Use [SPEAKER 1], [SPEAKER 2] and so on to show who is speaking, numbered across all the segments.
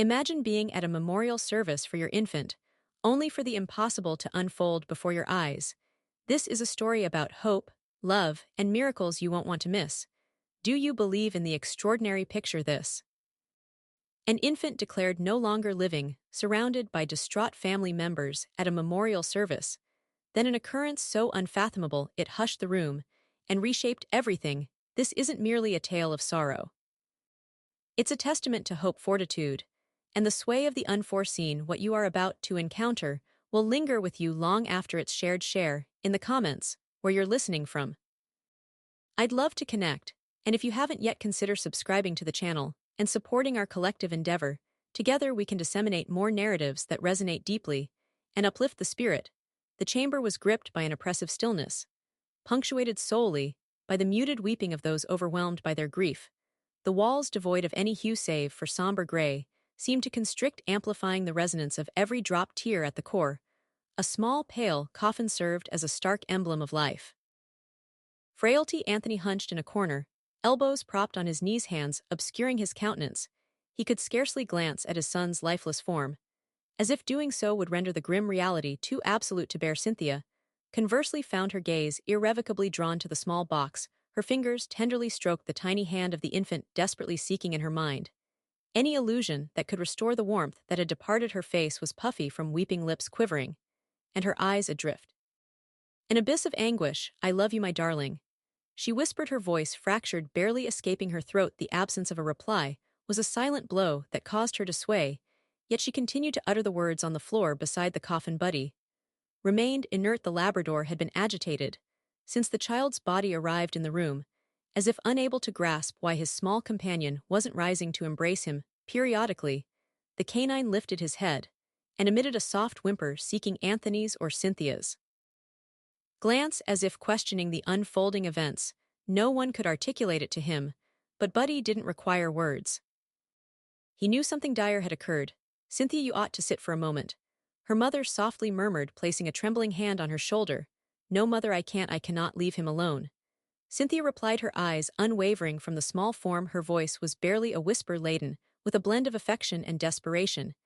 [SPEAKER 1] Imagine being at a memorial service for your infant, only for the impossible to unfold before your eyes. This is a story about hope, love, and miracles you won't want to miss. Do you believe in the extraordinary picture this? An infant declared no longer living, surrounded by distraught family members at a memorial service. Then an occurrence so unfathomable it hushed the room and reshaped everything. This isn't merely a tale of sorrow. It's a testament to hope, fortitude, and the sway of the unforeseen. What you are about to encounter will linger with you long after it's shared. Share in the comments where you're listening from. I'd love to connect, and if you haven't yet, consider subscribing to the channel and supporting our collective endeavor. Together we can disseminate more narratives that resonate deeply and uplift the spirit. The chamber was gripped by an oppressive stillness, punctuated solely by the muted weeping of those overwhelmed by their grief. The walls, devoid of any hue save for somber gray, seemed to constrict, amplifying the resonance of every dropped tear at the core. A small, pale coffin served as a stark emblem of life. Frailty. Anthony hunched in a corner, elbows propped on his knees, hands obscuring his countenance. He could scarcely glance at his son's lifeless form, as if doing so would render the grim reality too absolute to bear. Cynthia, conversely, found her gaze irrevocably drawn to the small box. Her fingers tenderly stroked the tiny hand of the infant, desperately seeking in her mind any illusion that could restore the warmth that had departed. Her face was puffy from weeping, lips quivering, and her eyes adrift. An abyss of anguish. "I love you, my darling," she whispered, her voice fractured, barely escaping her throat. The absence of a reply was a silent blow that caused her to sway, yet she continued to utter the words. On the floor beside the coffin, Buddy remained inert. The Labrador had been agitated since the child's body arrived in the room, as if unable to grasp why his small companion wasn't rising to embrace him. Periodically, the canine lifted his head and emitted a soft whimper, seeking Anthony's or Cynthia's glance, as if questioning the unfolding events. No one could articulate it to him, but Buddy didn't require words. He knew something dire had occurred. "Cynthia, you ought to sit for a moment," her mother softly murmured, placing a trembling hand on her shoulder. "No, mother, I cannot leave him alone," Cynthia replied, her eyes unwavering from the small form. Her voice was barely a whisper, laden with a blend of affection and desperation.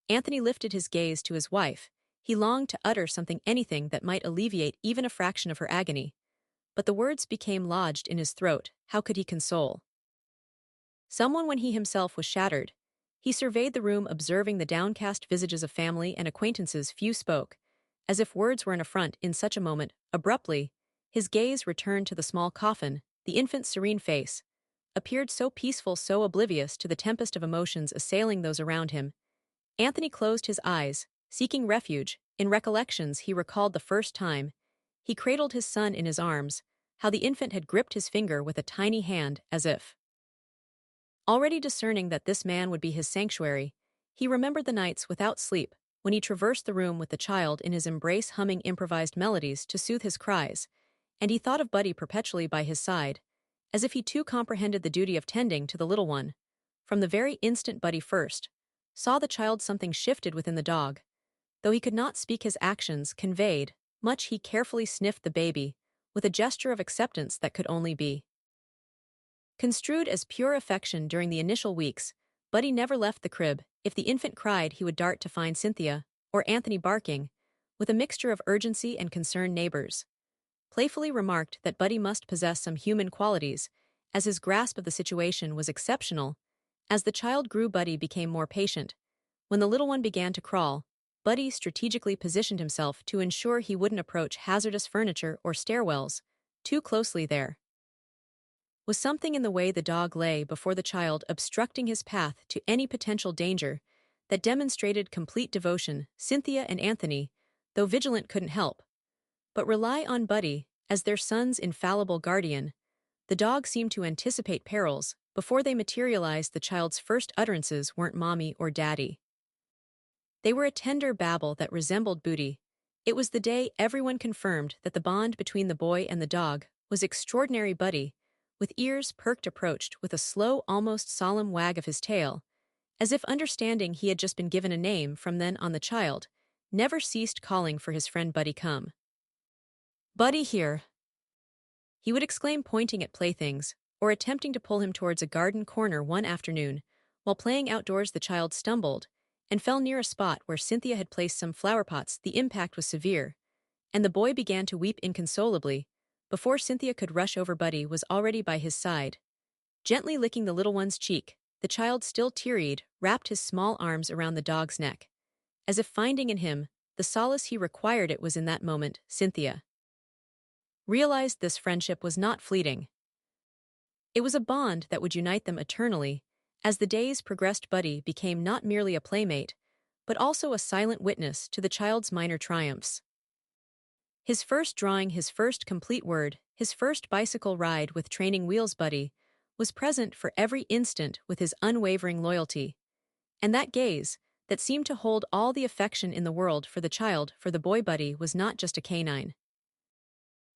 [SPEAKER 1] Anthony lifted his gaze to his wife. He longed to utter something, anything that might alleviate even a fraction of her agony. But the words became lodged in his throat. How could he console someone when he himself was shattered? He surveyed the room, observing the downcast visages of family and acquaintances. Few spoke, as if words were an affront in such a moment. Abruptly, his gaze returned to the small coffin. The infant's serene face appeared so peaceful, so oblivious to the tempest of emotions assailing those around him. Anthony closed his eyes, seeking refuge. In recollections, he recalled the first time he cradled his son in his arms, how the infant had gripped his finger with a tiny hand, as if already discerning that this man would be his sanctuary. He remembered the nights without sleep, when he traversed the room with the child in his embrace, humming improvised melodies to soothe his cries, and he thought of Buddy perpetually by his side, as if he too comprehended the duty of tending to the little one. From the very instant Buddy first saw the child, something shifted within the dog. Though he could not speak, his actions conveyed much. He carefully sniffed the baby, with a gesture of acceptance that could only be construed as pure affection. During the initial weeks, Buddy never left the crib. If the infant cried, he would dart to find Cynthia or Anthony, barking with a mixture of urgency and concern. Neighbors playfully remarked that Buddy must possess some human qualities, as his grasp of the situation was exceptional. As the child grew, Buddy became more patient. When the little one began to crawl, Buddy strategically positioned himself to ensure he wouldn't approach hazardous furniture or stairwells too closely. There was something in the way the dog lay before the child, obstructing his path to any potential danger, that demonstrated complete devotion. Cynthia and Anthony, though vigilant, couldn't help but rely on Buddy as their son's infallible guardian. The dog seemed to anticipate perils before they materialized. The child's first utterances weren't "mommy" or "daddy." They were a tender babble that resembled booty. It was the day everyone confirmed that the bond between the boy and the dog was extraordinary. Buddy, with ears perked, approached with a slow, almost solemn wag of his tail, as if understanding he had just been given a name. From then on, the child never ceased calling for his friend. "Buddy, come. Buddy, here," he would exclaim, pointing at playthings or attempting to pull him towards a garden corner. One afternoon, While playing outdoors, the child stumbled and fell near a spot where Cynthia had placed some flower pots. The impact was severe, and the boy began to weep inconsolably. Before Cynthia could rush over, Buddy was already by his side. Gently licking the little one's cheek, the child, still teary-eyed, wrapped his small arms around the dog's neck. As if finding in him the solace he required, it was in that moment Cynthia realized this friendship was not fleeting. It was a bond that would unite them eternally. As the days progressed, Buddy became not merely a playmate, but also a silent witness to the child's minor triumphs. His first drawing, his first complete word, his first bicycle ride with training wheels, Buddy was present for every instant with his unwavering loyalty. And that gaze, that seemed to hold all the affection in the world for the child, for the boy, Buddy was not just a canine.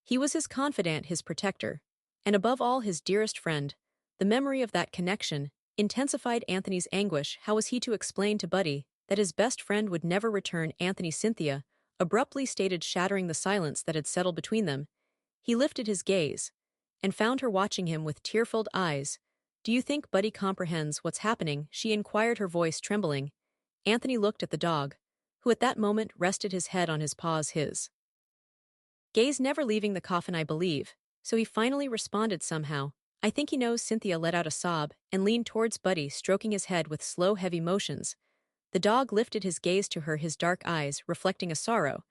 [SPEAKER 1] He was his confidant, his protector, and above all, his dearest friend. The memory of that connection intensified Anthony's anguish. How was he to explain to Buddy that his best friend would never return? Anthony, Cynthia abruptly stated, shattering the silence that had settled between them. He lifted his gaze and found her watching him with tear-filled eyes. "Do you think Buddy comprehends what's happening?" she inquired, her voice trembling. Anthony looked at the dog, who at that moment rested his head on his paws, his gaze never leaving the coffin. "I believe so," he finally responded somehow. "I think he knows." Cynthia let out a sob and leaned towards Buddy, stroking his head with slow, heavy motions. The dog lifted his gaze to her, his dark eyes reflecting a sorrow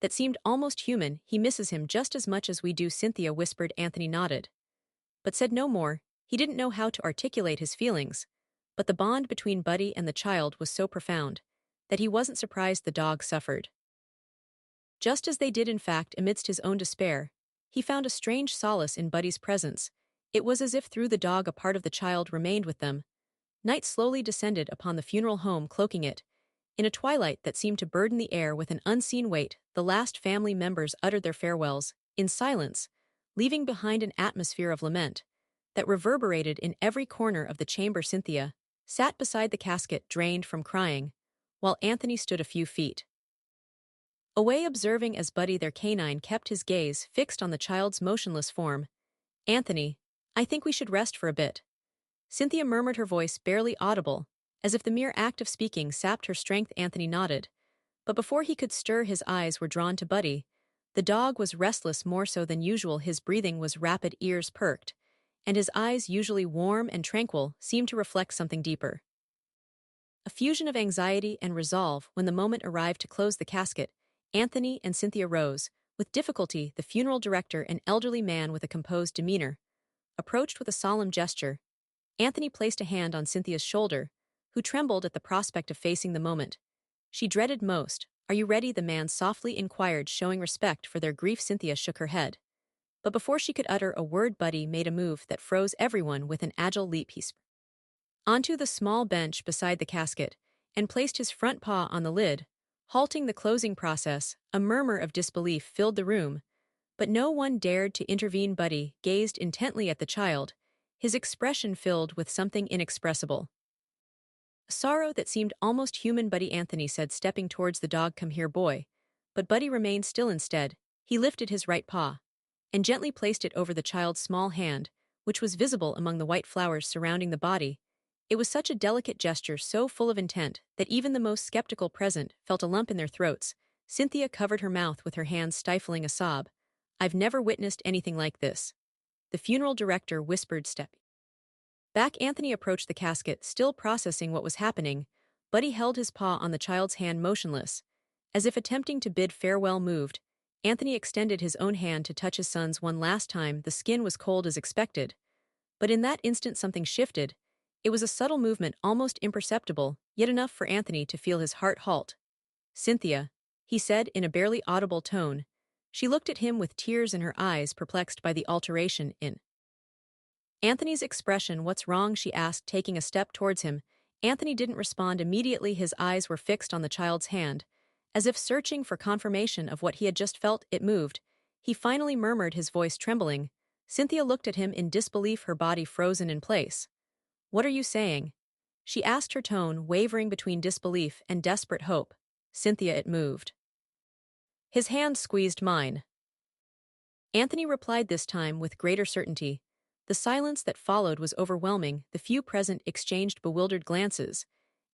[SPEAKER 1] that seemed almost human. "He misses him just as much as we do," Cynthia whispered. Anthony nodded, but said no more. He didn't know how to articulate his feelings, but the bond between Buddy and the child was so profound that he wasn't surprised the dog suffered. Just as they did, in fact, amidst his own despair, he found a strange solace in Buddy's presence. It was as if through the dog a part of the child remained with them. Night slowly descended upon the funeral home, cloaking it in a twilight that seemed to burden the air with an unseen weight. The last family members uttered their farewells in silence, leaving behind an atmosphere of lament that reverberated in every corner of the chamber. Cynthia sat beside the casket, drained from crying, while Anthony stood a few feet away, observing as Buddy, their canine, kept his gaze fixed on the child's motionless form. "Anthony, I think we should rest for a bit," Cynthia murmured, her voice barely audible, as if the mere act of speaking sapped her strength. Anthony nodded, but before he could stir, his eyes were drawn to Buddy. The dog was restless, more so than usual. His breathing was rapid, ears perked, and his eyes, usually warm and tranquil, seemed to reflect something deeper. A fusion of anxiety and resolve. When the moment arrived to close the casket, Anthony and Cynthia rose. With difficulty, the funeral director, an elderly man with a composed demeanor, approached with a solemn gesture. Anthony placed a hand on Cynthia's shoulder, who trembled at the prospect of facing the moment she dreaded most. "Are you ready?" the man softly inquired, showing respect for their grief. Cynthia shook her head, but before she could utter a word, Buddy made a move that froze everyone. With an agile leap, he sprang onto the small bench beside the casket and placed his front paw on the lid, halting the closing process. A murmur of disbelief filled the room, but no one dared to intervene. Buddy gazed intently at the child, his expression filled with something inexpressible, a sorrow that seemed almost human. "Buddy," Anthony said, stepping towards the dog. "Come here, boy." But Buddy remained still. Instead, he lifted his right paw and gently placed it over the child's small hand, which was visible among the white flowers surrounding the body. It was such a delicate gesture, so full of intent, that even the most skeptical present felt a lump in their throats. Cynthia covered her mouth with her hands, stifling a sob. "I've never witnessed anything like this," the funeral director whispered, stepping back. Anthony approached the casket, still processing what was happening. Buddy held his paw on the child's hand, motionless, as if attempting to bid farewell. Moved, Anthony extended his own hand to touch his son's one last time. The skin was cold as expected, but in that instant something shifted. It was a subtle movement, almost imperceptible, yet enough for Anthony to feel his heart halt. "Cynthia," he said in a barely audible tone. She looked at him with tears in her eyes, perplexed by the alteration in Anthony's expression. "What's wrong?" she asked, taking a step towards him. Anthony didn't respond immediately. His eyes were fixed on the child's hand, as if searching for confirmation of what he had just felt. It moved. He finally murmured, his voice trembling. Cynthia looked at him in disbelief, her body frozen in place. "What are you saying?" she asked, her tone wavering between disbelief and desperate hope. "Cynthia, it moved." His hand squeezed mine. Anthony replied, this time with greater certainty. The The silence that followed was overwhelming. The few present exchanged bewildered glances,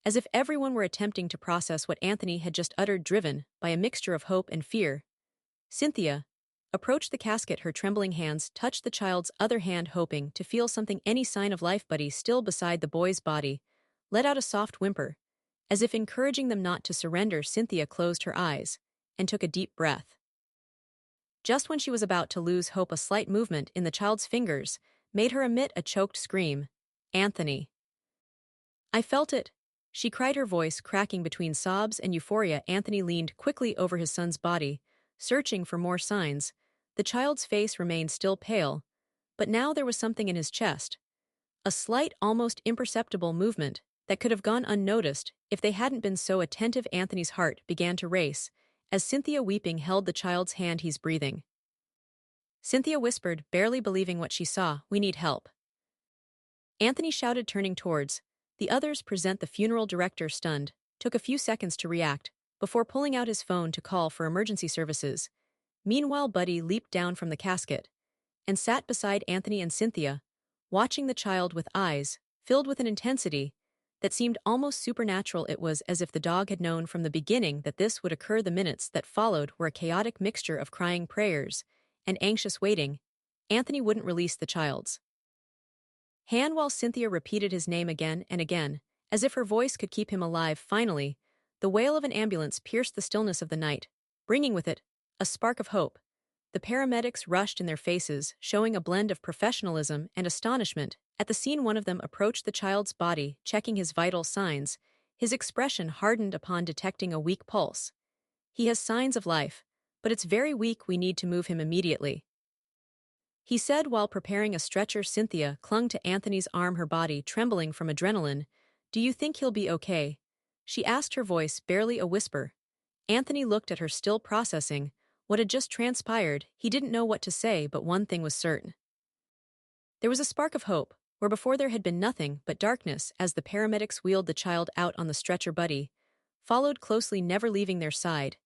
[SPEAKER 1] as if everyone were attempting to process what Anthony had just uttered, driven by a mixture of hope and fear. Cynthia approached the casket, her trembling hands touched the child's other hand, hoping to feel something, any sign of life. Buddy, still beside the boy's body, let out a soft whimper, as if encouraging them not to surrender. Cynthia closed her eyes and took a deep breath. Just when she was about to lose hope, a slight movement in the child's fingers made her emit a choked scream. Anthony. I felt it, she cried, her voice cracking between sobs and euphoria. Anthony leaned quickly over his son's body, searching for more signs. The child's face remained still pale, but now there was something in his chest. A slight, almost imperceptible movement that could have gone unnoticed if they hadn't been so attentive. Anthony's heart began to race as Cynthia, weeping, held the child's hand. He's breathing, Cynthia whispered, barely believing what she saw. We need help, Anthony shouted, turning towards the others. Present. The funeral director, stunned, took a few seconds to react before pulling out his phone to call for emergency services. Meanwhile, Buddy leaped down from the casket and sat beside Anthony and Cynthia, watching the child with eyes filled with an intensity that seemed almost supernatural. It was as if the dog had known from the beginning that this would occur. The minutes that followed were a chaotic mixture of crying, prayers, and anxious waiting. Anthony wouldn't release the child's hand while Cynthia repeated his name again and again, as if her voice could keep him alive. Finally, the wail of an ambulance pierced the stillness of the night, bringing with it a spark of hope. The paramedics rushed in, their faces showing a blend of professionalism and astonishment at the scene. One of them approached the child's body, checking his vital signs. His expression hardened upon detecting a weak pulse. He has signs of life, but it's very weak. We need to move him immediately, he said while preparing a stretcher. Cynthia clung to Anthony's arm, her body trembling from adrenaline. Do you think he'll be okay? She asked, her voice barely a whisper. Anthony looked at her, still processing what had just transpired. He didn't know what to say, but one thing was certain. There was a spark of hope, where before there had been nothing but darkness. As the paramedics wheeled the child out on the stretcher, Buddy followed closely, never leaving their side.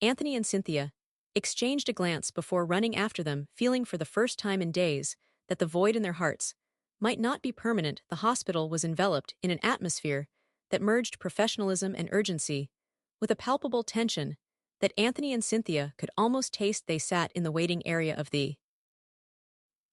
[SPEAKER 1] Anthony and Cynthia exchanged a glance before running after them, feeling for the first time in days that the void in their hearts might not be permanent. The hospital was enveloped in an atmosphere that merged professionalism and urgency, with a palpable tension that Anthony and Cynthia could almost taste. They sat in the waiting area of the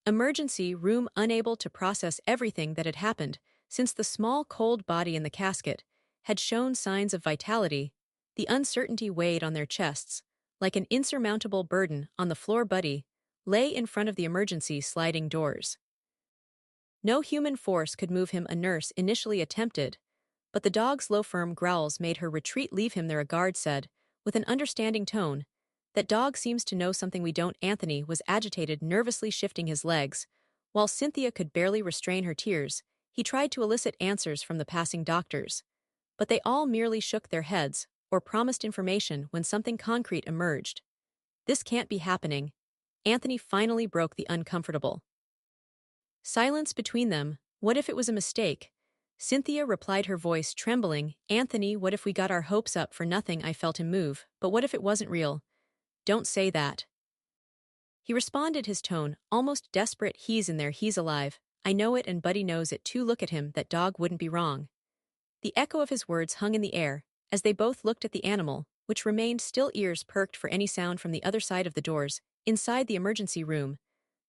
[SPEAKER 1] emergency room, unable to process everything that had happened since the small, cold body in the casket had shown signs of vitality. The uncertainty weighed on their chests like an insurmountable burden. On the floor, Buddy lay in front of the emergency sliding doors. No human force could move him. A nurse initially attempted, but the dog's low, firm growls made her retreat. Leave him there, a guard said, with an understanding tone. That dog seems to know something we don't. Anthony was agitated, nervously shifting his legs, while Cynthia could barely restrain her tears. He tried to elicit answers from the passing doctors, but they all merely shook their heads or promised information when something concrete emerged. This can't be happening. Anthony finally broke the uncomfortable silence between them. What if it was a mistake? Cynthia replied, her voice trembling. Anthony, what if we got our hopes up for nothing? I felt him move. But what if it wasn't real? Don't say that, he responded, his tone almost desperate. He's in there, he's alive. I know it, and Buddy knows it too. Look at him, that dog wouldn't be wrong. The echo of his words hung in the air as they both looked at the animal, which remained still, ears perked for any sound from the other side of the doors. Inside the emergency room,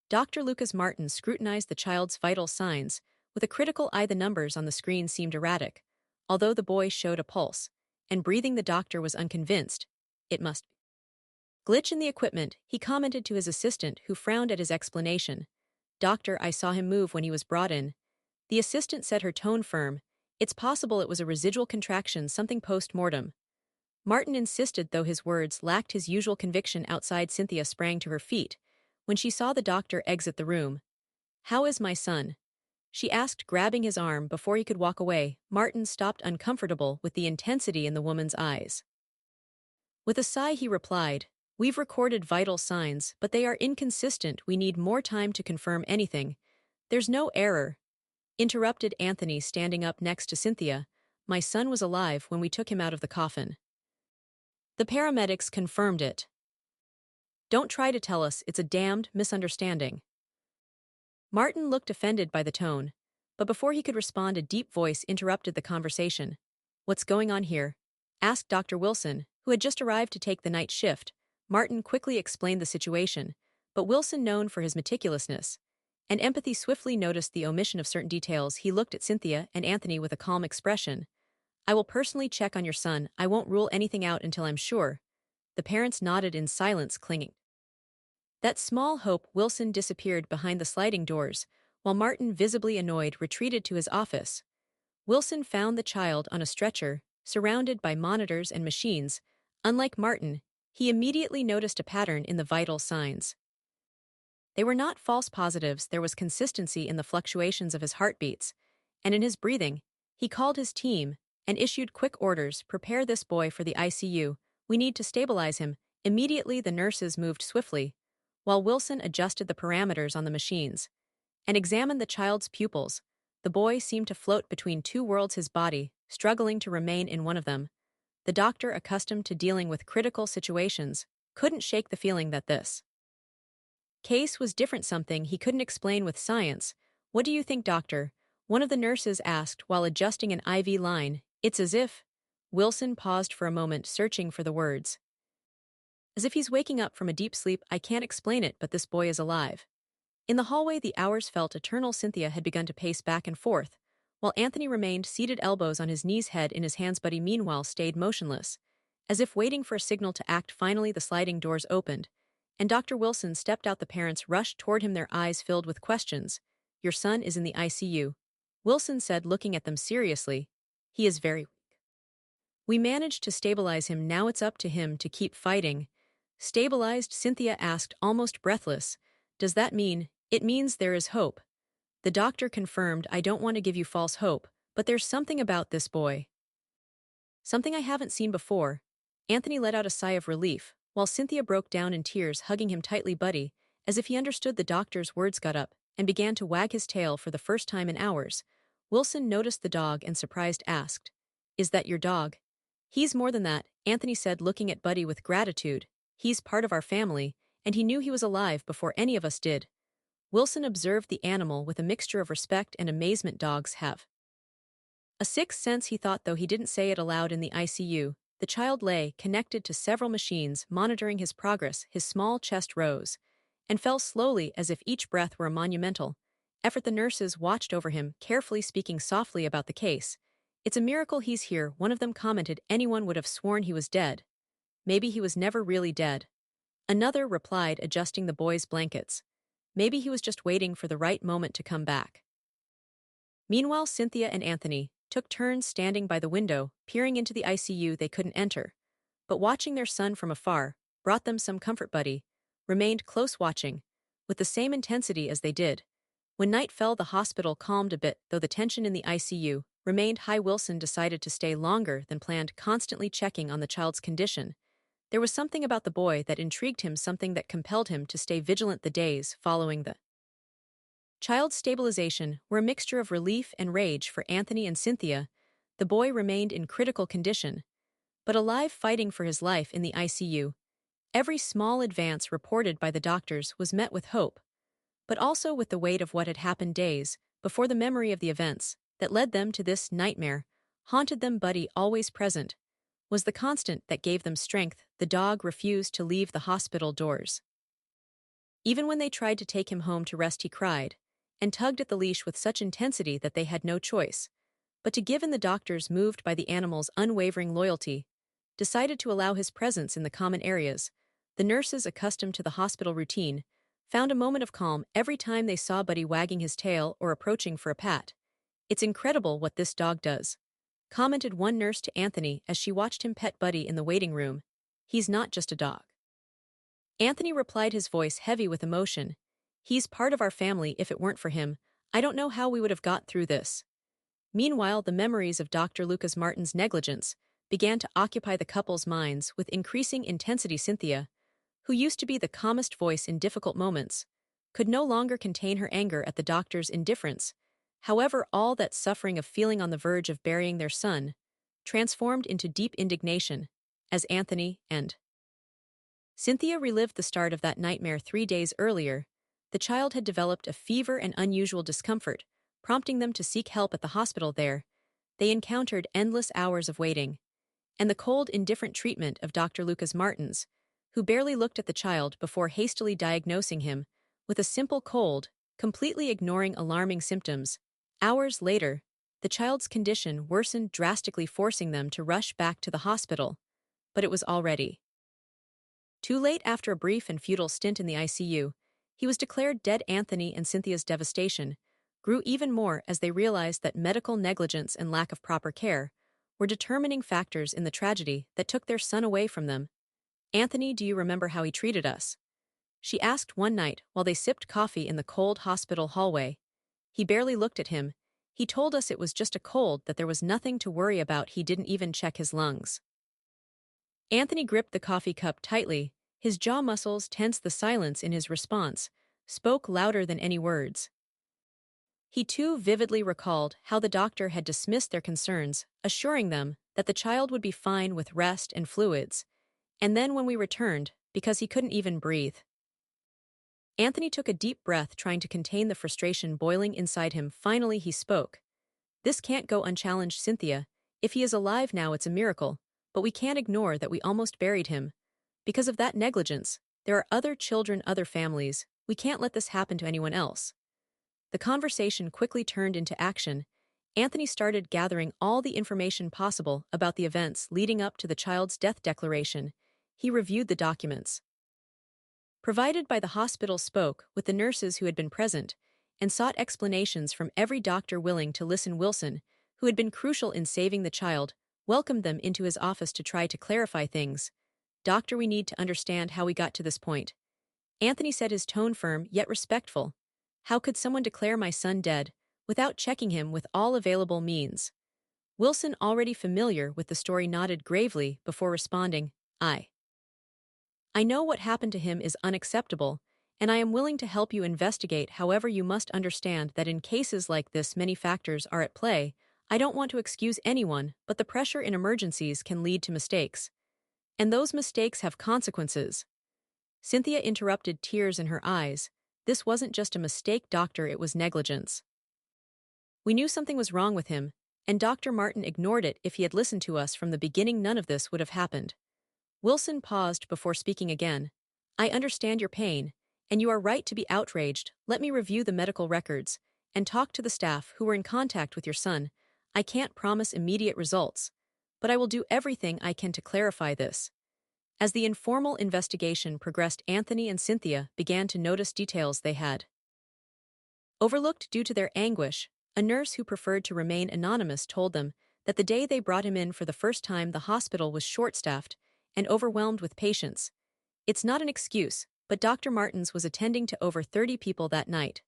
[SPEAKER 1] Dr. Lucas Martin scrutinized the child's vital signs with a critical eye. The numbers on the screen seemed erratic, although the boy showed a pulse and breathing. The doctor was unconvinced. It must glitch in the equipment, he commented to his assistant, who frowned at his explanation. Doctor, I saw him move when he was brought in, the assistant said, her tone firm. It's possible it was a residual contraction, something post-mortem, Martin insisted, though his words lacked his usual conviction. Outside, Cynthia sprang to her feet when she saw the doctor exit the room. How is my son? She asked, grabbing his arm before he could walk away. Martin stopped, uncomfortable with the intensity in the woman's eyes. With a sigh, he replied, we've recorded vital signs, but they are inconsistent. We need more time to confirm anything. There's no error, interrupted Anthony, standing up next to Cynthia. My son was alive when we took him out of the coffin. The paramedics confirmed it. Don't try to tell us it's a damned misunderstanding, Martin looked offended by the tone, but before he could respond, a deep voice interrupted the conversation. "What's going on here?" asked Dr. Wilson, who had just arrived to take the night shift. Martin quickly explained the situation, but Wilson, known for his meticulousness and empathy, swiftly noticed the omission of certain details. He looked at Cynthia and Anthony with a calm expression. "I will personally check on your son. I won't rule anything out until I'm sure." The parents nodded in silence, clinging that small hope. Wilson disappeared behind the sliding doors, while Martin, visibly annoyed, retreated to his office. Wilson found the child on a stretcher, surrounded by monitors and machines. Unlike Martin, he immediately noticed a pattern in the vital signs. They were not false positives. There was consistency in the fluctuations of his heartbeats, and in his breathing. He called his team and issued quick orders: "Prepare this boy for the ICU. We need to stabilize him." Immediately, the nurses moved swiftly, while Wilson adjusted the parameters on the machines and examined the child's pupils. The boy seemed to float between two worlds, his body struggling to remain in one of them. The doctor, accustomed to dealing with critical situations, couldn't shake the feeling that this case was different, something he couldn't explain with science. "What do you think, doctor?" one of the nurses asked while adjusting an IV line. "It's as if—" Wilson paused for a moment, searching for the words. "As if he's waking up from a deep sleep. I can't explain it, but this boy is alive." In the hallway, the hours felt eternal. Cynthia had begun to pace back and forth, while Anthony remained seated, elbows on his knees, head in his hands. Buddy, meanwhile, stayed motionless, as if waiting for a signal to act. Finally, the sliding doors opened, and Dr. Wilson stepped out. The parents rushed toward him, their eyes filled with questions. "Your son is in the ICU," Wilson said, looking at them seriously. "He is very weak. We managed to stabilize him. Now it's up to him to keep fighting." "Stabilized?" Cynthia asked, almost breathless. "Does that mean—" "It means there is hope," the doctor confirmed. "I don't want to give you false hope, but there's something about this boy. Something I haven't seen before." Anthony let out a sigh of relief, while Cynthia broke down in tears, hugging him tightly. Buddy, as if he understood the doctor's words, got up and began to wag his tail for the first time in hours. Wilson noticed the dog and, surprised, asked, "Is that your dog?" "He's more than that," Anthony said, looking at Buddy with gratitude. "He's part of our family, and he knew he was alive before any of us did." Wilson observed the animal with a mixture of respect and amazement. Dogs have a sixth sense, he thought, though he didn't say it aloud. In the ICU, the child lay, connected to several machines, monitoring his progress. His small chest rose and fell slowly, as if each breath were a monumental effort. The nurses watched over him, carefully, speaking softly about the case. "It's a miracle he's here," one of them commented. "Anyone would have sworn he was dead." "Maybe he was never really dead," another replied, adjusting the boy's blankets. "Maybe he was just waiting for the right moment to come back." Meanwhile, Cynthia and Anthony took turns standing by the window, peering into the ICU. They couldn't enter, but watching their son from afar brought them some comfort. Buddy remained close, watching with the same intensity as they did. When night fell, the hospital calmed a bit, though the tension in the ICU remained high. Wilson decided to stay longer than planned, constantly checking on the child's condition. There was something about the boy that intrigued him, something that compelled him to stay vigilant. The days following the child's stabilization were a mixture of relief and rage for Anthony and Cynthia. The boy remained in critical condition, but alive, fighting for his life in the ICU. Every small advance reported by the doctors was met with hope, but also with the weight of what had happened days before. The memory of the events that led them to this nightmare haunted them. Buddy, always present, was the constant that gave them strength. The dog refused to leave the hospital doors. Even when they tried to take him home to rest, he cried and tugged at the leash with such intensity that they had no choice but to give in. The doctors, moved by the animal's unwavering loyalty, decided to allow his presence in the common areas. The nurses, accustomed to the hospital routine, found a moment of calm every time they saw Buddy wagging his tail or approaching for a pat. "It's incredible what this dog does," commented one nurse to Anthony as she watched him pet Buddy in the waiting room. "He's not just a dog," Anthony replied, his voice heavy with emotion. "He's part of our family. If it weren't for him, I don't know how we would have got through this." Meanwhile, the memories of Dr. Lucas Martin's negligence began to occupy the couple's minds with increasing intensity. Cynthia, who used to be the calmest voice in difficult moments, could no longer contain her anger at the doctor's indifference. However, all that suffering of feeling on the verge of burying their son transformed into deep indignation as Anthony and Cynthia relived the start of that nightmare 3 days earlier. The child had developed a fever and unusual discomfort, prompting them to seek help at the hospital there. They encountered endless hours of waiting, and the cold, indifferent treatment of Dr. Lucas Martins, who barely looked at the child before hastily diagnosing him with a simple cold, completely ignoring alarming symptoms. Hours later, the child's condition worsened drastically, forcing them to rush back to the hospital, but it was already too late. After a brief and futile stint in the ICU, he was declared dead. Anthony and Cynthia's devastation grew even more as they realized that medical negligence and lack of proper care were determining factors in the tragedy that took their son away from them. "Anthony, do you remember how he treated us?" she asked one night while they sipped coffee in the cold hospital hallway. "He barely looked at him. He told us it was just a cold, that there was nothing to worry about. He didn't even check his lungs." Anthony gripped the coffee cup tightly, his jaw muscles tense. The silence in his response spoke louder than any words. He too vividly recalled how the doctor had dismissed their concerns, assuring them that the child would be fine with rest and fluids. And then when we returned, because he couldn't even breathe. Anthony took a deep breath, trying to contain the frustration boiling inside him. Finally he spoke. "This can't go unchallenged, Cynthia. If he is alive now, it's a miracle, but we can't ignore that we almost buried him. Because of that negligence, there are other children, other families. We can't let this happen to anyone else." The conversation quickly turned into action. Anthony started gathering all the information possible about the events leading up to the child's death declaration. He reviewed the documents provided by the hospital, spoke with the nurses who had been present, and sought explanations from every doctor willing to listen. Wilson, who had been crucial in saving the child, welcomed them into his office to try to clarify things. "Doctor, we need to understand how we got to this point." Anthony said, his tone firm yet respectful. "How could someone declare my son dead without checking him with all available means?" Wilson, already familiar with the story, nodded gravely before responding, I know what happened to him is unacceptable, and I am willing to help you investigate. However, you must understand that in cases like this many factors are at play. I don't want to excuse anyone, but the pressure in emergencies can lead to mistakes. And those mistakes have consequences." Cynthia interrupted, tears in her eyes. "This wasn't just a mistake, doctor, it was negligence. We knew something was wrong with him, and Dr. Martin ignored it. If he had listened to us from the beginning, none of this would have happened." Wilson paused before speaking again. "I understand your pain, and you are right to be outraged. Let me review the medical records and talk to the staff who were in contact with your son. I can't promise immediate results, but I will do everything I can to clarify this." As the informal investigation progressed, Anthony and Cynthia began to notice details they had overlooked due to their anguish. A nurse who preferred to remain anonymous told them that the day they brought him in for the first time, the hospital was short-staffed and overwhelmed with patients. "It's not an excuse, but Dr. Martins was attending to over 30 people that night,"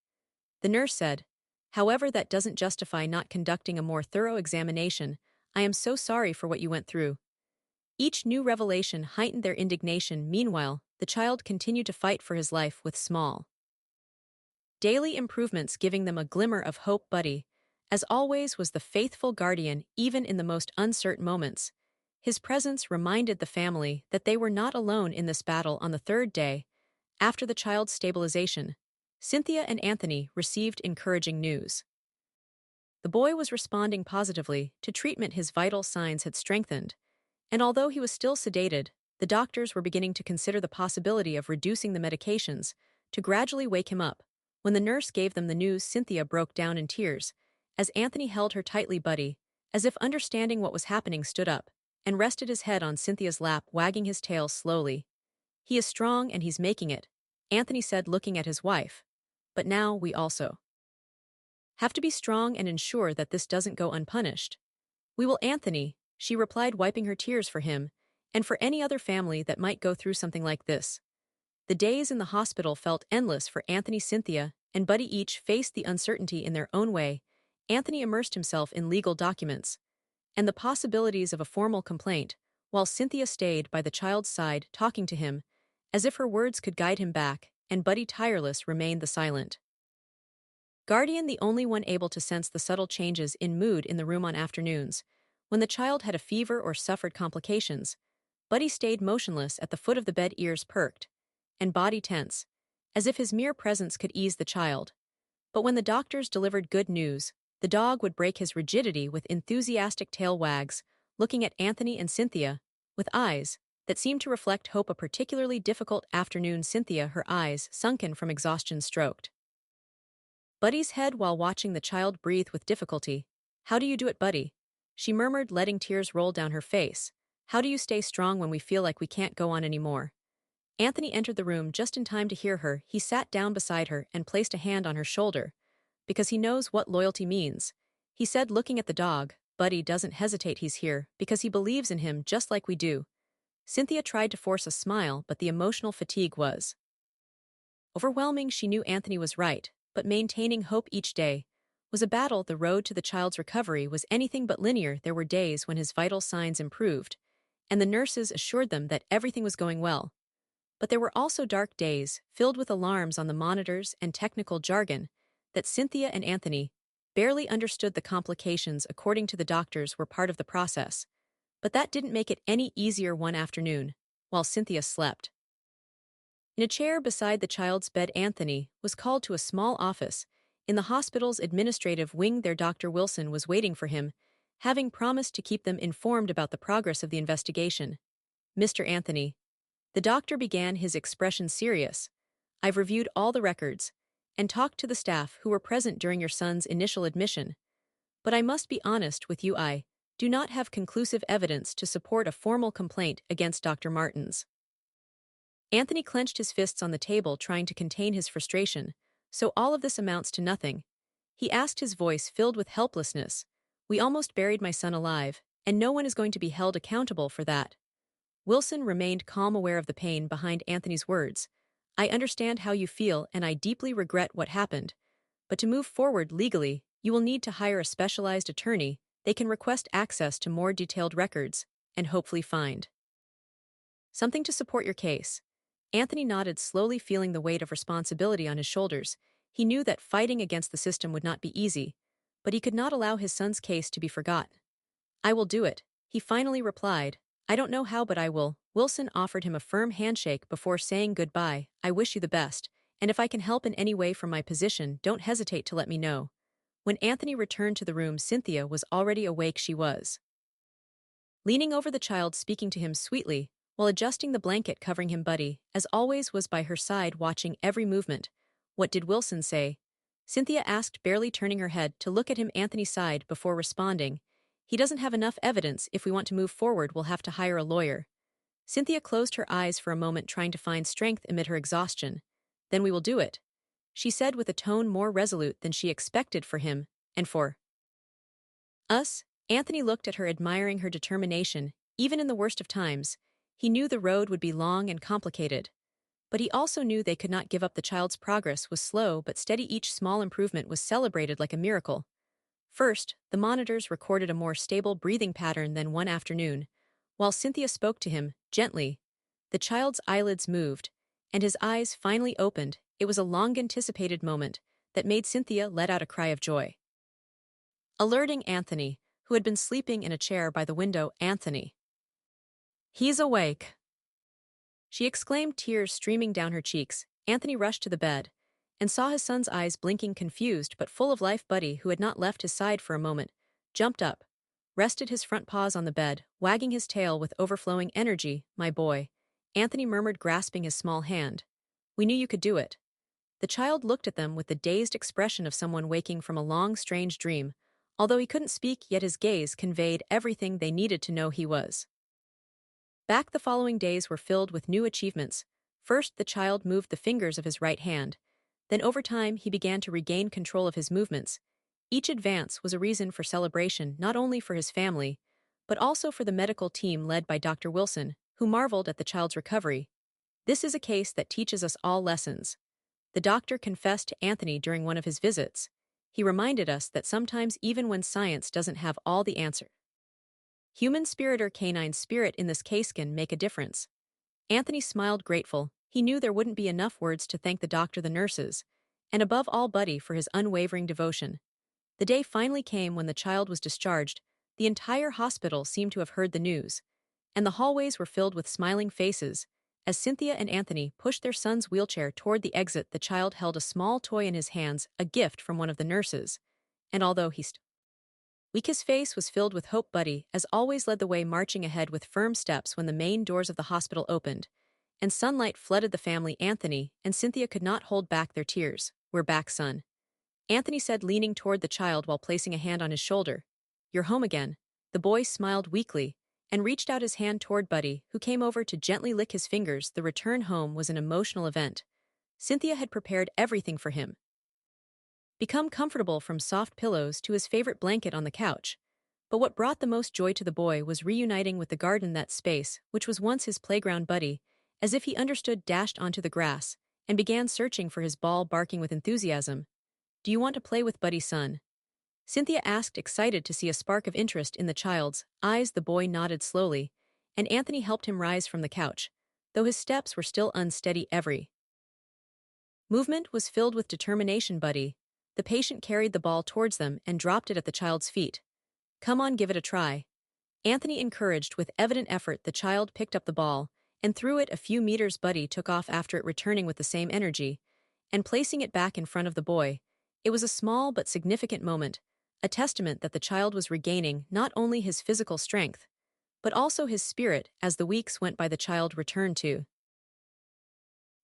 [SPEAKER 1] the nurse said. "However, that doesn't justify not conducting a more thorough examination. I am so sorry for what you went through." Each new revelation heightened their indignation. Meanwhile, the child continued to fight for his life with small daily improvements giving them a glimmer of hope. Buddy, as always, was the faithful guardian even in the most uncertain moments. His presence reminded the family that they were not alone in this battle. On the third day, after the child's stabilization, Cynthia and Anthony received encouraging news. The boy was responding positively to treatment. His vital signs had strengthened, and although he was still sedated, the doctors were beginning to consider the possibility of reducing the medications to gradually wake him up. When the nurse gave them the news, Cynthia broke down in tears. As Anthony held her tightly, Buddy, as if understanding what was happening, stood up and rested his head on Cynthia's lap, wagging his tail slowly. "He is strong and he's making it," Anthony said, looking at his wife. "But now we also have to be strong and ensure that this doesn't go unpunished." "We will, Anthony," she replied, wiping her tears for him and for any other family that might go through something like this. The days in the hospital felt endless for Anthony. Cynthia and Buddy each faced the uncertainty in their own way. Anthony immersed himself in legal documents and the possibilities of a formal complaint, while Cynthia stayed by the child's side, talking to him as if her words could guide him back, and Buddy, tireless, remained the silent guardian, the only one able to sense the subtle changes in mood in the room. On afternoons, when the child had a fever or suffered complications, Buddy stayed motionless at the foot of the bed, ears perked and body tense. as if his mere presence could ease the child. But when the doctors delivered good news, the dog would break his rigidity with enthusiastic tail wags, looking at Anthony and Cynthia with eyes that seemed to reflect hope. A particularly difficult afternoon. Cynthia, her eyes sunken from exhaustion, stroked Buddy's head while watching the child breathe with difficulty. "How do you do it, Buddy?" she murmured, letting tears roll down her face. "How do you stay strong when we feel like we can't go on anymore?" Anthony entered the room just in time to hear her. He sat down beside her and placed a hand on her shoulder. "Because he knows what loyalty means," he said, looking at the dog. "Buddy doesn't hesitate. He's here because he believes in him just like we do." Cynthia tried to force a smile, but the emotional fatigue was overwhelming. She knew Anthony was right, but maintaining hope each day was a battle. The road to the child's recovery was anything but linear. There were days when his vital signs improved, and the nurses assured them that everything was going well. But there were also dark days, filled with alarms on the monitors and technical jargon that Cynthia and Anthony barely understood. The complications, according to the doctors, were part of the process. But that didn't make it any easier. One afternoon, while Cynthia slept in a chair beside the child's bed, Anthony was called to a small office in the hospital's administrative wing. There, Dr. Wilson was waiting for him, having promised to keep them informed about the progress of the investigation. "Mr. Anthony," the doctor began, his expression serious, "I've reviewed all the records and talked to the staff who were present during your son's initial admission. But I must be honest with you, I do not have conclusive evidence to support a formal complaint against Dr. Martins." Anthony clenched his fists on the table, trying to contain his frustration. "So all of this amounts to nothing?" he asked, his voice filled with helplessness. "We almost buried my son alive, and no one is going to be held accountable for that." Wilson remained calm, aware of the pain behind Anthony's words. "I understand how you feel, and I deeply regret what happened. But to move forward legally, you will need to hire a specialized attorney. They can request access to more detailed records, and hopefully find something to support your case." Anthony nodded, slowly, feeling the weight of responsibility on his shoulders. He knew that fighting against the system would not be easy, but he could not allow his son's case to be forgotten. "I will do it," he finally replied. "I don't know how, but I will." Wilson offered him a firm handshake before saying goodbye. "I wish you the best, and if I can help in any way from my position, don't hesitate to let me know." When Anthony returned to the room, Cynthia was already awake. She was leaning over the child, speaking to him sweetly, while adjusting the blanket covering him. Buddy, as always, was by her side, watching every movement. "What did Wilson say?" Cynthia asked, barely turning her head to look at him. Anthony sighed before responding. "He doesn't have enough evidence. If we want to move forward, we'll have to hire a lawyer." Cynthia closed her eyes for a moment, trying to find strength amid her exhaustion. "Then we will do it," she said, with a tone more resolute than she expected for him, and for us. Anthony looked at her, admiring her determination. Even in the worst of times, he knew the road would be long and complicated. But he also knew they could not give up. The child's progress was slow but steady. Each small improvement was celebrated like a miracle. First, the monitors recorded a more stable breathing pattern than one afternoon. While Cynthia spoke to him, gently, the child's eyelids moved, and his eyes finally opened. It was a long-anticipated moment that made Cynthia let out a cry of joy, alerting Anthony, who had been sleeping in a chair by the window. "Anthony, he's awake!" she exclaimed, tears streaming down her cheeks. Anthony rushed to the bed and saw his son's eyes blinking, confused but full of life. Buddy, who had not left his side for a moment, jumped up, rested his front paws on the bed, wagging his tail with overflowing energy. "My boy," Anthony murmured, grasping his small hand. "We knew you could do it." The child looked at them with the dazed expression of someone waking from a long, strange dream. Although he couldn't speak, yet his gaze conveyed everything they needed to know. He was back. The following days were filled with new achievements. First, the child moved the fingers of his right hand. Then, over time, he began to regain control of his movements. Each advance was a reason for celebration, not only for his family, but also for the medical team led by Dr. Wilson, who marveled at the child's recovery. "This is a case that teaches us all lessons," the doctor confessed to Anthony during one of his visits. "He reminded us that sometimes, even when science doesn't have all the answers, human spirit or canine spirit in this case can make a difference." Anthony smiled, grateful. He knew there wouldn't be enough words to thank the doctor, the nurses, and above all Buddy, for his unwavering devotion. The day finally came when the child was discharged. The entire hospital seemed to have heard the news, and the hallways were filled with smiling faces As Cynthia and Anthony pushed their son's wheelchair toward the exit, the child held a small toy in his hands, a gift from one of the nurses. And although weak, his face was filled with hope. Buddy, as always, led the way, marching ahead with firm steps when the main doors of the hospital opened, and sunlight flooded the family. Anthony and Cynthia could not hold back their tears. "We're back, son," Anthony said, leaning toward the child while placing a hand on his shoulder. "You're home again." The boy smiled weakly and reached out his hand toward Buddy, who came over to gently lick his fingers. The return home was an emotional event. Cynthia had prepared everything for him. Become comfortable, from soft pillows to his favorite blanket on the couch. But what brought the most joy to the boy was reuniting with the garden, that space, which was once his playground. Buddy, as if he understood, dashed onto the grass and began searching for his ball, barking with enthusiasm. "Do you want to play with Buddy, son?" Cynthia asked, excited to see a spark of interest in the child's eyes. The boy nodded slowly, and Anthony helped him rise from the couch, though his steps were still unsteady. Every movement was filled with determination. "Buddy," the patient carried the ball towards them and dropped it at the child's feet. "Come on, give it a try," Anthony encouraged. With evident effort, the child picked up the ball and threw it a few meters. Buddy took off after it, returning with the same energy and placing it back in front of the boy. It was a small but significant moment, a testament that the child was regaining not only his physical strength, but also his spirit. As the weeks went by, the child returned to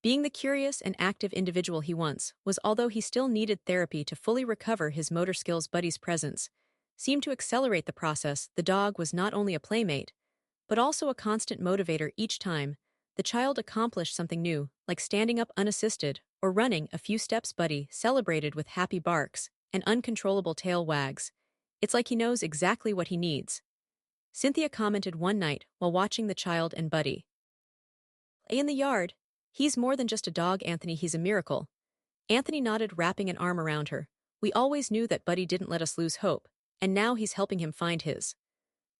[SPEAKER 1] being the curious and active individual he once was. Although he still needed therapy to fully recover his motor skills, Buddy's presence seemed to accelerate the process. The dog was not only a playmate, but also a constant motivator. Each time the child accomplished something new, like standing up unassisted or running a few steps, Buddy celebrated with happy barks and uncontrollable tail wags. "It's like he knows exactly what he needs," Cynthia commented one night while watching the child and Buddy play in the yard. "He's more than just a dog, Anthony, he's a miracle." Anthony nodded, wrapping an arm around her. "We always knew that Buddy didn't let us lose hope, and now he's helping him find his."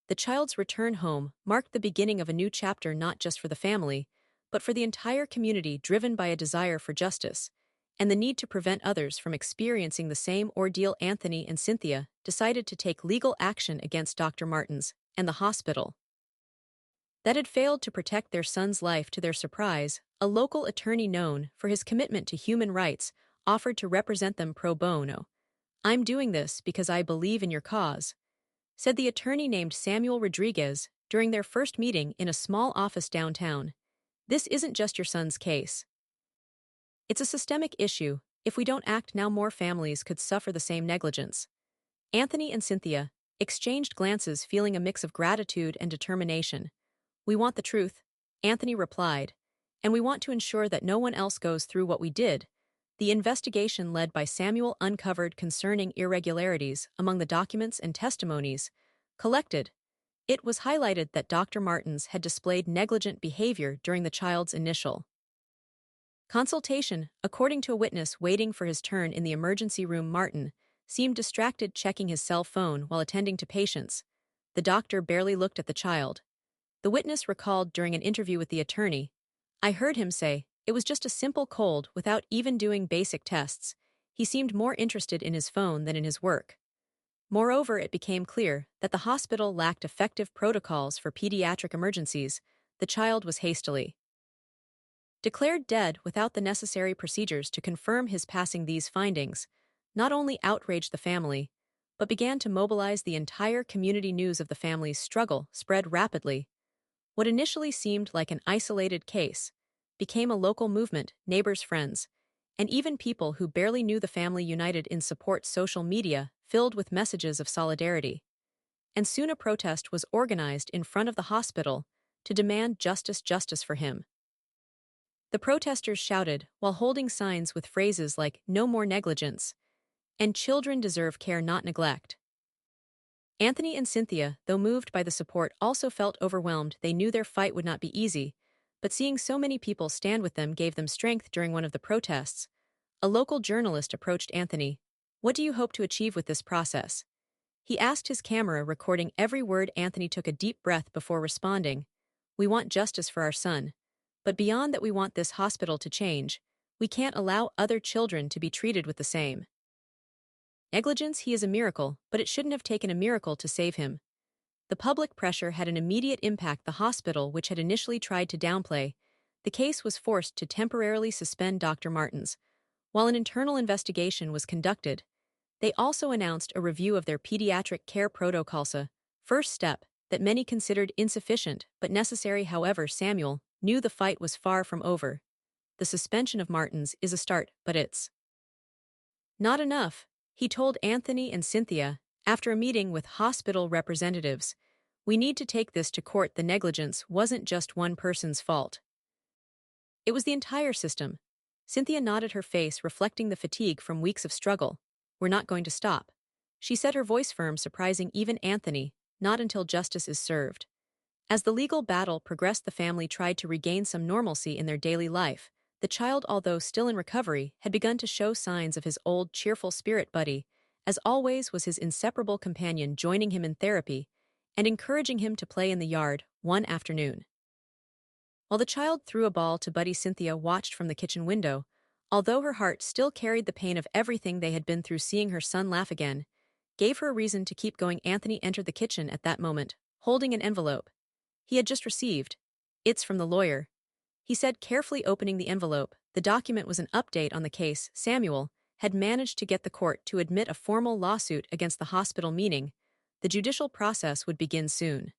[SPEAKER 1] The child's return home marked the beginning of a new chapter, not just for the family, but for the entire community, driven by a desire for justice and the need to prevent others from experiencing the same ordeal. Anthony and Cynthia decided to take legal action against Dr. Martins and the hospital that had failed to protect their son's life. To their surprise, a local attorney known for his commitment to human rights offered to represent them pro bono. "I'm doing this because I believe in your cause," said the attorney named Samuel Rodriguez during their first meeting in a small office downtown. "This isn't just your son's case. It's a systemic issue. If we don't act now, more families could suffer the same negligence." Anthony and Cynthia exchanged glances, feeling a mix of gratitude and determination. "We want the truth," Anthony replied, "and we want to ensure that no one else goes through what we did." The investigation led by Samuel uncovered concerning irregularities among the documents and testimonies collected. It was highlighted that Dr. Martins had displayed negligent behavior during the child's initial consultation. According to a witness waiting for his turn in the emergency room, Martin seemed distracted, checking his cell phone while attending to patients. The doctor barely looked at the child. The witness recalled during an interview with the attorney, "I heard him say it was just a simple cold without even doing basic tests. He seemed more interested in his phone than in his work." Moreover, it became clear that the hospital lacked effective protocols for pediatric emergencies. The child was hastily declared dead without the necessary procedures to confirm his passing. These findings not only outraged the family, but began to mobilize the entire community. News of the family's struggle spread rapidly. What initially seemed like an isolated case became a local movement. Neighbors, friends, and even people who barely knew the family united in support. Social media filled with messages of solidarity. And soon a protest was organized in front of the hospital to demand justice for him. The protesters shouted while holding signs with phrases like "No more negligence" and "Children deserve care, not neglect." Anthony and Cynthia, though moved by the support, also felt overwhelmed. They knew their fight would not be easy, but seeing so many people stand with them gave them strength. During one of the protests, a local journalist approached Anthony. "What do you hope to achieve with this process?" he asked, his camera recording every word. Anthony took a deep breath before responding. "We want justice for our son. But beyond that, we want this hospital to change. We can't allow other children to be treated with the same negligence. He is a miracle, but it shouldn't have taken a miracle to save him." The public pressure had an immediate impact. The hospital, which had initially tried to downplay the case was forced to temporarily suspend Dr. Martens. While an internal investigation was conducted, they also announced a review of their pediatric care protocols, a first step that many considered insufficient but necessary. However, Samuel knew the fight was far from over. The suspension of Martens is a start, but it's not enough, he told Anthony and Cynthia after a meeting with hospital representatives. We need to take this to court. The negligence wasn't just one person's fault. It was the entire system. Cynthia nodded, her face reflecting the fatigue from weeks of struggle. We're not going to stop, she said, her voice firm, surprising even Anthony. Not until justice is served. As the legal battle progressed, the family tried to regain some normalcy in their daily life. The child, although still in recovery, had begun to show signs of his old, cheerful spirit. Buddy, as always, was his inseparable companion, joining him in therapy and encouraging him to play in the yard. One afternoon, while the child threw a ball to Buddy, Cynthia watched from the kitchen window. Although her heart still carried the pain of everything they had been through, seeing her son laugh again gave her a reason to keep going. Anthony entered the kitchen at that moment, holding an envelope he had just received. It's from the lawyer, he said, carefully opening the envelope. The document was an update on the case. Samuel had managed to get the court to admit a formal lawsuit against the hospital, meaning the judicial process would begin soon.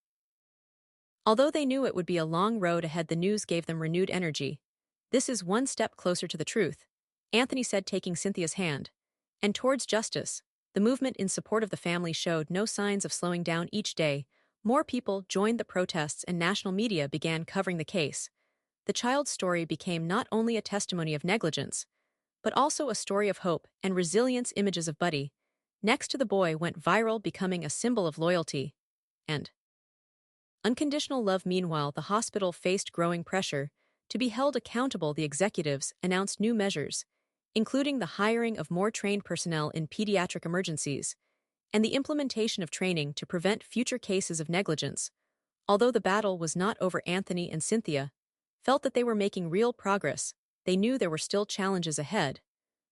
[SPEAKER 1] Although they knew it would be a long road ahead, the news gave them renewed energy. This is one step closer to the truth, Anthony said, taking Cynthia's hand and towards justice. The movement in support of the family showed no signs of slowing down. Each day, more people joined the protests and national media began covering the case. The child's story became not only a testimony of negligence, but also a story of hope and resilience. Images of Buddy next to the boy went viral, becoming a symbol of loyalty and unconditional love. Meanwhile, the hospital faced growing pressure to be held accountable. The executives announced new measures, including the hiring of more trained personnel in pediatric emergencies and the implementation of training to prevent future cases of negligence. Although the battle was not over, Anthony and Cynthia felt that they were making real progress. They knew there were still challenges ahead,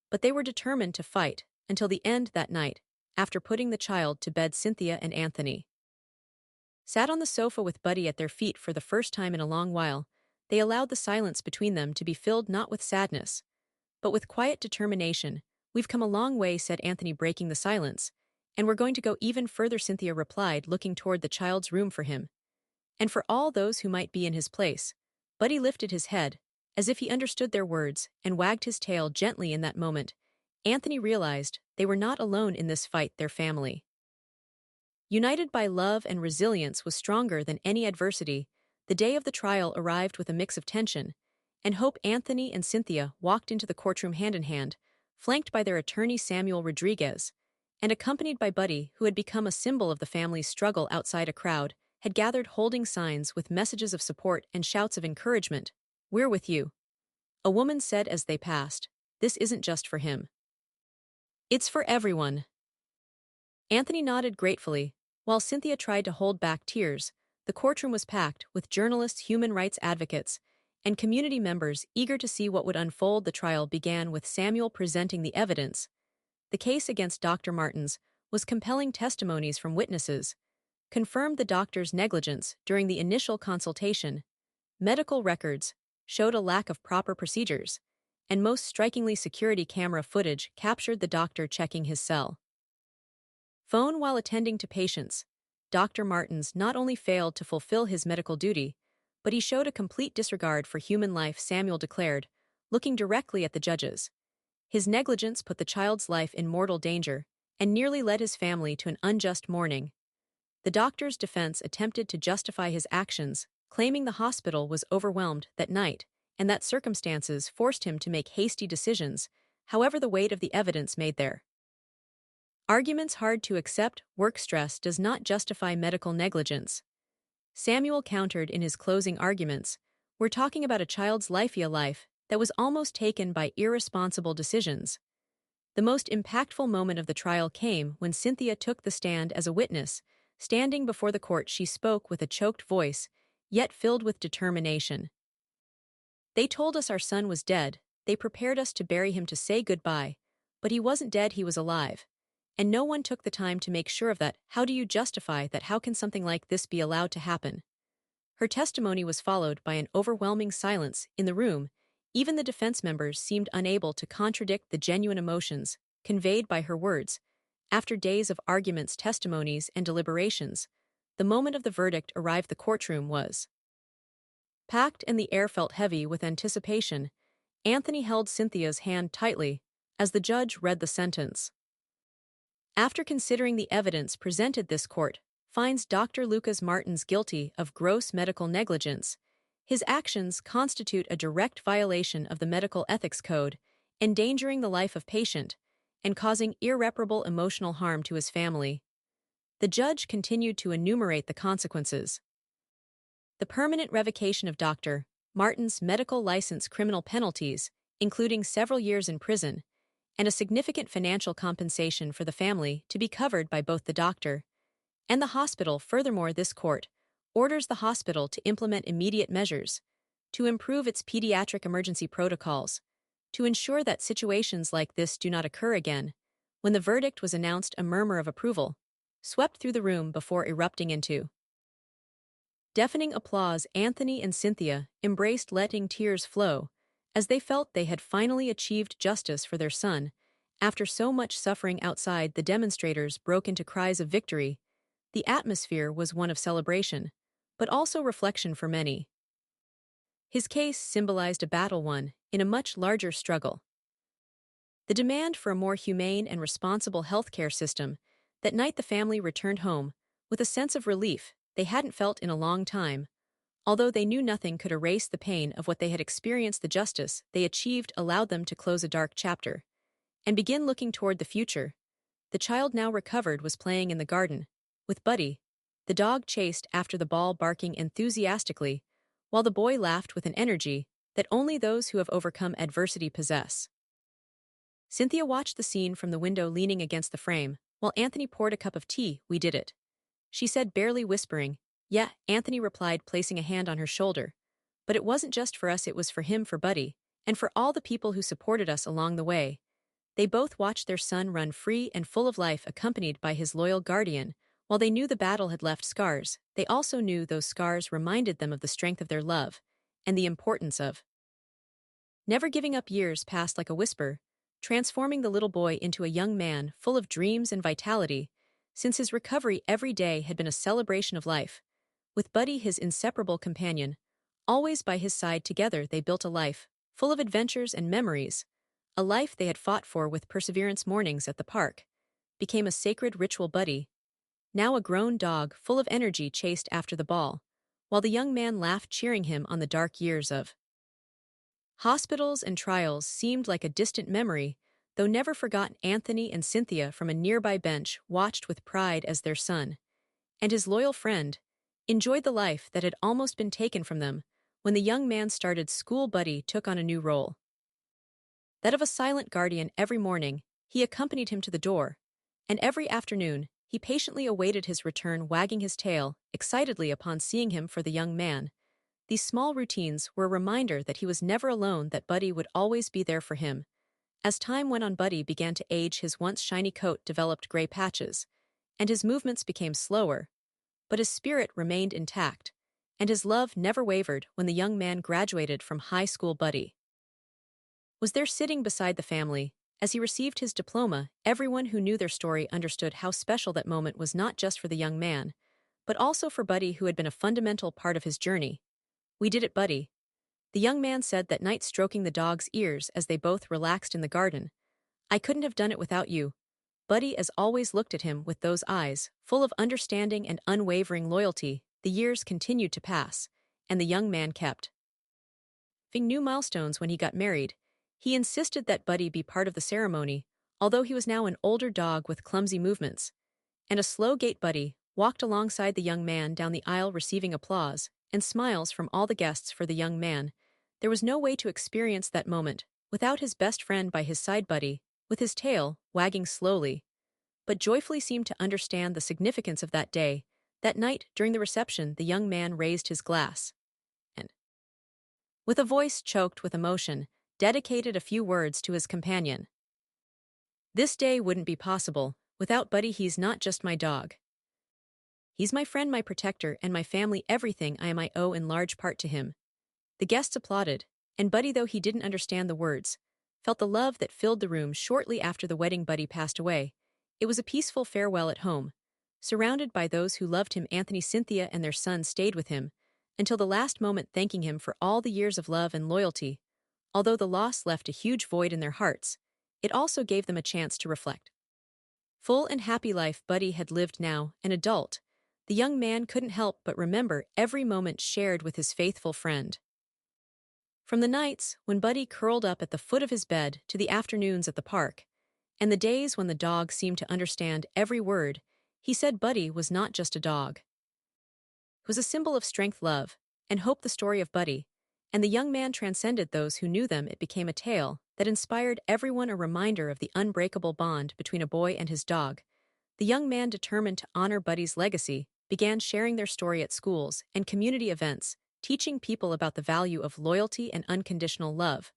[SPEAKER 1] but they were determined to fight until the end. That night, after putting the child to bed, Cynthia and Anthony sat on the sofa with Buddy at their feet. For the first time in a long while, they allowed the silence between them to be filled not with sadness, but with quiet determination. We've come a long way, said Anthony, breaking the silence, and we're going to go even further, Cynthia replied, looking toward the child's room. For him, and for all those who might be in his place. Buddy lifted his head, as if he understood their words, and wagged his tail gently. In that moment, Anthony realized they were not alone in this fight. Their family, united by love and resilience, was stronger than any adversity. The day of the trial arrived with a mix of tension and hope. Anthony and Cynthia walked into the courtroom hand in hand, flanked by their attorney Samuel Rodriguez, and accompanied by Buddy, who had become a symbol of the family's struggle. Outside, a crowd had gathered, holding signs with messages of support and shouts of encouragement. We're with you, a woman said as they passed. This isn't just for him. It's for everyone. Anthony nodded gratefully, while Cynthia tried to hold back tears. The courtroom was packed with journalists, human rights advocates, and community members eager to see what would unfold. The trial began with Samuel presenting the evidence. The case against Dr. Martens was compelling. Testimonies from witnesses confirmed the doctor's negligence during the initial consultation. Medical records showed a lack of proper procedures, and most strikingly, security camera footage captured the doctor checking his cell phone while attending to patients. Dr. Martens not only failed to fulfill his medical duty, but he showed a complete disregard for human life, Samuel declared, looking directly at the judges. His negligence put the child's life in mortal danger and nearly led his family to an unjust mourning. The doctor's defense attempted to justify his actions, claiming the hospital was overwhelmed that night and that circumstances forced him to make hasty decisions. However, the weight of the evidence made their arguments hard to accept. Work stress does not justify medical negligence, Samuel countered in his closing arguments. We're talking about a child's life, a life that was almost taken by irresponsible decisions. The most impactful moment of the trial came when Cynthia took the stand as a witness. Standing before the court, she spoke with a choked voice, yet filled with determination. They told us our son was dead. They prepared us to bury him, to say goodbye. But he wasn't dead, he was alive. And no one took the time to make sure of that. How do you justify that? How can something like this be allowed to happen? Her testimony was followed by an overwhelming silence in the room. Even the defense members seemed unable to contradict the genuine emotions conveyed by her words. After days of arguments, testimonies, and deliberations, the moment of the verdict arrived. The courtroom was packed and the air felt heavy with anticipation. Anthony held Cynthia's hand tightly as the judge read the sentence. After considering the evidence presented, this court finds Dr. Lucas Martins guilty of gross medical negligence. His actions constitute a direct violation of the Medical Ethics Code, endangering the life of patient and causing irreparable emotional harm to his family. The judge continued to enumerate the consequences. The permanent revocation of Dr. Martin's medical license, criminal penalties, including several years in prison, and a significant financial compensation for the family to be covered by both the doctor and the hospital. Furthermore, this court orders the hospital to implement immediate measures to improve its pediatric emergency protocols to ensure that situations like this do not occur again. When the verdict was announced, a murmur of approval swept through the room before erupting into deafening applause. Anthony and Cynthia embraced, letting tears flow as they felt they had finally achieved justice for their son. After so much suffering outside, the demonstrators broke into cries of victory. The atmosphere was one of celebration, but also reflection for many. His case symbolized a battle won in a much larger struggle. The demand for a more humane and responsible healthcare system. That night, the family returned home with a sense of relief they hadn't felt in a long time. Although they knew nothing could erase the pain of what they had experienced, the justice they achieved allowed them to close a dark chapter and begin looking toward the future. The child, now recovered, was playing in the garden with Buddy. The dog chased after the ball, barking enthusiastically, while the boy laughed with an energy that only those who have overcome adversity possess. Cynthia watched the scene from the window, leaning against the frame, while Anthony poured a cup of tea. "We did it," she said, barely whispering. "Yeah," Anthony replied, placing a hand on her shoulder. "But it wasn't just for us, it was for him, for Buddy, and for all the people who supported us along the way." They both watched their son run free and full of life, accompanied by his loyal guardian. While they knew the battle had left scars, they also knew those scars reminded them of the strength of their love and the importance of never giving up. Years passed like a whisper, transforming the little boy into a young man full of dreams and vitality. Since his recovery, every day had been a celebration of life. With Buddy, his inseparable companion, always by his side, together they built a life full of adventures and memories. A life they had fought for with perseverance. Mornings at the park became a sacred ritual. Buddy, now a grown dog full of energy, chased after the ball, while the young man laughed, cheering him on. The dark years of hospitals and trials seemed like a distant memory, though never forgotten. Anthony and Cynthia, from a nearby bench, watched with pride as their son and his loyal friend enjoyed the life that had almost been taken from them. When the young man started school, Buddy took on a new role, that of a silent guardian. Every morning, he accompanied him to the door, and every afternoon, he patiently awaited his return, wagging his tail excitedly upon seeing him. For the young man, these small routines were a reminder that he was never alone, that Buddy would always be there for him. As time went on, Buddy began to age. His once shiny coat developed gray patches, and his movements became slower, but his spirit remained intact, and his love never wavered. When the young man graduated from high school, Buddy was there, sitting beside the family as he received his diploma. Everyone who knew their story understood how special that moment was, not just for the young man, but also for Buddy, who had been a fundamental part of his journey. "We did it, Buddy," the young man said that night, stroking the dog's ears as they both relaxed in the garden. "I couldn't have done it without you." Buddy, as always, looked at him with those eyes full of understanding and unwavering loyalty. The years continued to pass, and the young man kept new milestones. When he got married, he insisted that Buddy be part of the ceremony. Although he was now an older dog with clumsy movements and a slow gait, Buddy walked alongside the young man down the aisle, receiving applause and smiles from all the guests. For the young man, there was no way to experience that moment without his best friend by his side. Buddy, with his tail wagging slowly but joyfully, seemed to understand the significance of that day. That night, during the reception, the young man raised his glass and, with a voice choked with emotion, dedicated a few words to his companion. "This day wouldn't be possible without Buddy. He's not just my dog. He's my friend, my protector, and my family, everything I owe in large part to him. The guests applauded, and Buddy, though he didn't understand the words, felt the love that filled the room shortly after the wedding. Buddy passed away. It was a peaceful farewell at home. Surrounded by those who loved him, Anthony, Cynthia, and their son stayed with him, until the last moment, thanking him for all the years of love and loyalty. Although the loss left a huge void in their hearts, it also gave them a chance to reflect. Full and happy life Buddy had lived now, an adult. The young man couldn't help but remember every moment shared with his faithful friend. From the nights when Buddy curled up at the foot of his bed to the afternoons at the park, and the days when the dog seemed to understand every word, he said Buddy was not just a dog. It was a symbol of strength, love, and hope. The story of Buddy and the young man transcended those who knew them. It became a tale that inspired everyone, a reminder of the unbreakable bond between a boy and his dog. The young man, determined to honor Buddy's legacy, began sharing their story at schools and community events, teaching people about the value of loyalty and unconditional love.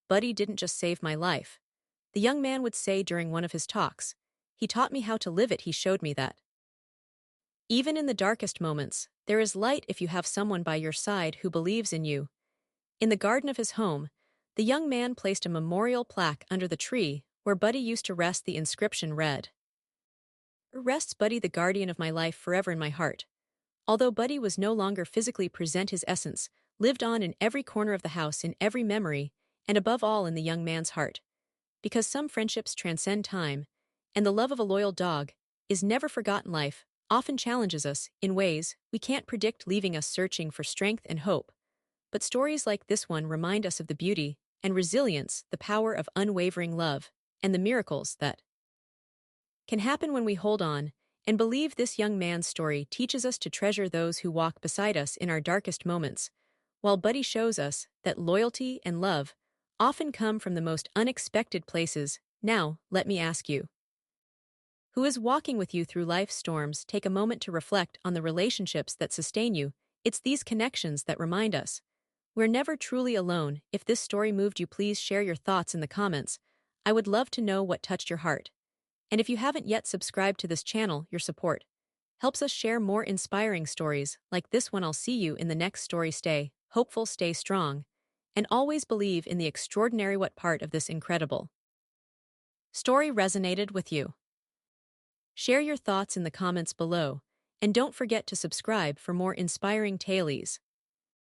[SPEAKER 1] Buddy didn't just save my life, the young man would say during one of his talks. He taught me how to live it. He showed me that even in the darkest moments, there is light if you have someone by your side who believes in you. In the garden of his home, the young man placed a memorial plaque under the tree where Buddy used to rest. The inscription read, "Rests Buddy, the guardian of my life, forever in my heart." Although Buddy was no longer physically present, his essence lived on in every corner of the house, in every memory, and above all in the young man's heart. Because some friendships transcend time, and the love of a loyal dog is never forgotten. Life often challenges us in ways we can't predict, leaving us searching for strength and hope. But stories like this one remind us of the beauty and resilience, the power of unwavering love, and the miracles that can happen when we hold on and believe. This young man's story teaches us to treasure those who walk beside us in our darkest moments, while Buddy shows us that loyalty and love often come from the most unexpected places. Now, let me ask you, who is walking with you through life's storms? Take a moment to reflect on the relationships that sustain you. It's these connections that remind us we're never truly alone. If this story moved you, please share your thoughts in the comments. I would love to know what touched your heart. And if you haven't yet subscribed to this channel, your support helps us share more inspiring stories like this one. I'll see you in the next story. Stay hopeful, stay strong, and always believe in the extraordinary. What part of this incredible story resonated with you? Share your thoughts in the comments below, and don't forget to subscribe for more inspiring tales.